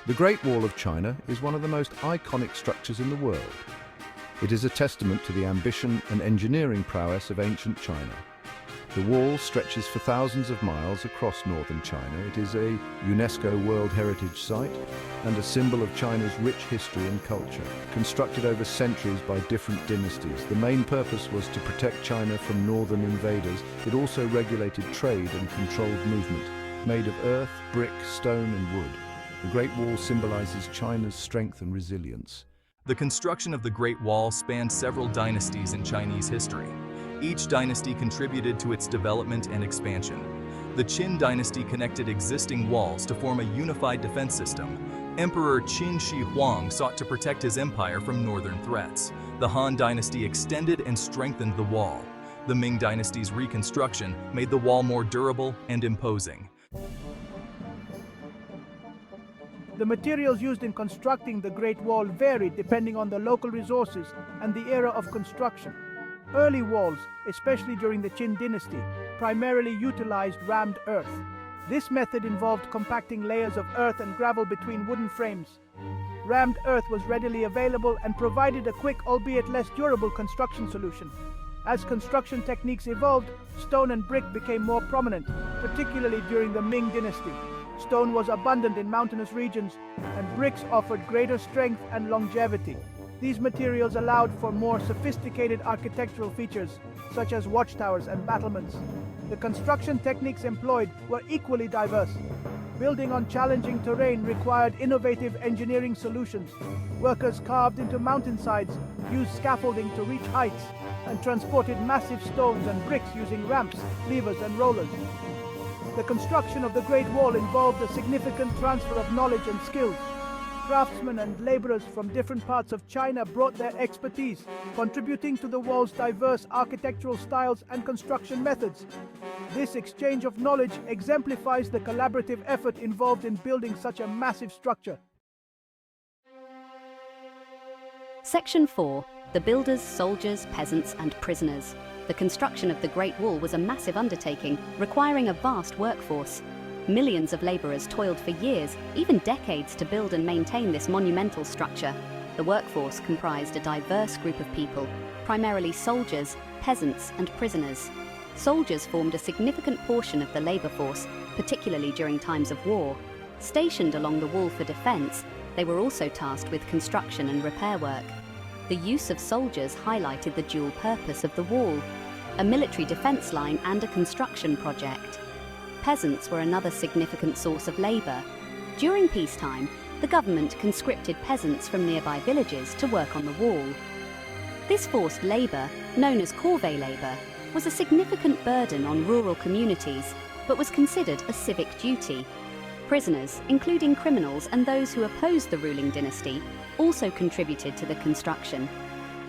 The Great Wall of China is one of the most iconic structures in the world. It is a testament to the ambition and engineering prowess of ancient China. The wall stretches for thousands of miles across northern China. It is a UNESCO World Heritage Site and a symbol of China's rich history and culture. Constructed over centuries by different dynasties, the main purpose was to protect China from northern invaders. It also regulated trade and controlled movement. Made of earth, brick, stone and wood, the Great Wall symbolizes China's strength and resilience. The construction of the Great Wall spanned several dynasties in Chinese history. Each dynasty contributed to its development and expansion. The Qin dynasty connected existing walls to form a unified defense system. Emperor Qin Shi Huang sought to protect his empire from northern threats. The Han dynasty extended and strengthened the wall. The Ming dynasty's reconstruction made the wall more durable and imposing. The materials used in constructing the Great Wall varied depending on the local resources and the era of construction. Early walls, especially during the Qin dynasty, primarily utilized rammed earth. This method involved compacting layers of earth and gravel between wooden frames. Rammed earth was readily available and provided a quick, albeit less durable, construction solution. As construction techniques evolved, stone and brick became more prominent, particularly during the Ming dynasty. Stone was abundant in mountainous regions, and bricks offered greater strength and longevity. These materials allowed for more sophisticated architectural features, such as watchtowers and battlements. The construction techniques employed were equally diverse. Building on challenging terrain required innovative engineering solutions. Workers carved into mountainsides, used scaffolding to reach heights, and transported massive stones and bricks using ramps, levers, and rollers. The construction of the Great Wall involved a significant transfer of knowledge and skills. Craftsmen and laborers from different parts of China brought their expertise, contributing to the wall's diverse architectural styles and construction methods. This exchange of knowledge exemplifies the collaborative effort involved in building such a massive structure. Section 4. The builders, soldiers, peasants and prisoners. The construction of the Great Wall was a massive undertaking, requiring a vast workforce. Millions of laborers toiled for years, even decades, to build and maintain this monumental structure. The workforce comprised a diverse group of people, primarily soldiers, peasants, and prisoners. Soldiers formed a significant portion of the labor force, particularly during times of war. Stationed along the wall for defense, they were also tasked with construction and repair work. The use of soldiers highlighted the dual purpose of the wall, a military defense line and a construction project. Peasants were another significant source of labor. During peacetime, the government conscripted peasants from nearby villages to work on the wall. This forced labor, known as corvée labor, was a significant burden on rural communities, but was considered a civic duty. Prisoners, including criminals and those who opposed the ruling dynasty, also contributed to the construction.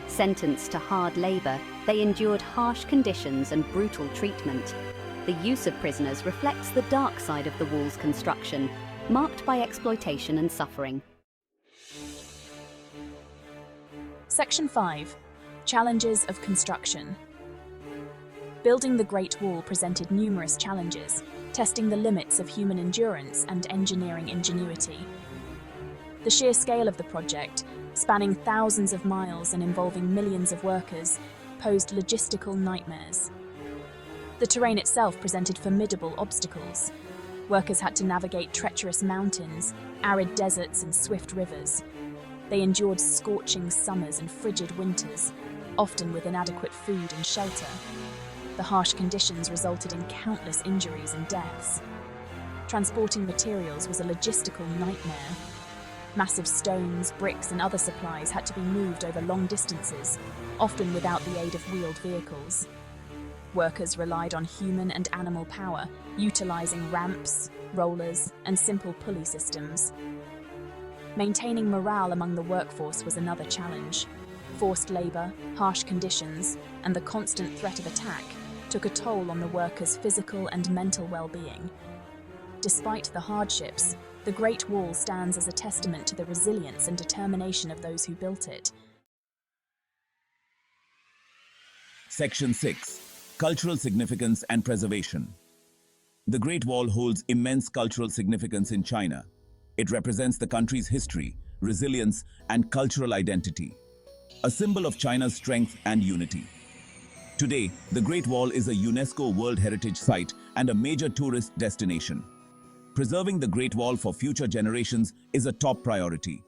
Sentenced to hard labor, they endured harsh conditions and brutal treatment. The use of prisoners reflects the dark side of the wall's construction, marked by exploitation and suffering. Section 5. Challenges of construction. Building the Great Wall presented numerous challenges, testing the limits of human endurance and engineering ingenuity. The sheer scale of the project, spanning thousands of miles and involving millions of workers, posed logistical nightmares. The terrain itself presented formidable obstacles. Workers had to navigate treacherous mountains, arid deserts and swift rivers. They endured scorching summers and frigid winters, often with inadequate food and shelter. The harsh conditions resulted in countless injuries and deaths. Transporting materials was a logistical nightmare. Massive stones, bricks and other supplies had to be moved over long distances, often without the aid of wheeled vehicles. Workers relied on human and animal power, utilizing ramps, rollers, and simple pulley systems. Maintaining morale among the workforce was another challenge. Forced labor, harsh conditions, and the constant threat of attack took a toll on the workers' physical and mental well-being. Despite the hardships, the Great Wall stands as a testament to the resilience and determination of those who built it. Section 6. Cultural significance and preservation. The Great Wall holds immense cultural significance in China. It represents the country's history, resilience, and cultural identity, a symbol of China's strength and unity. Today, the Great Wall is a UNESCO World Heritage Site and a major tourist destination. Preserving the Great Wall for future generations is a top priority.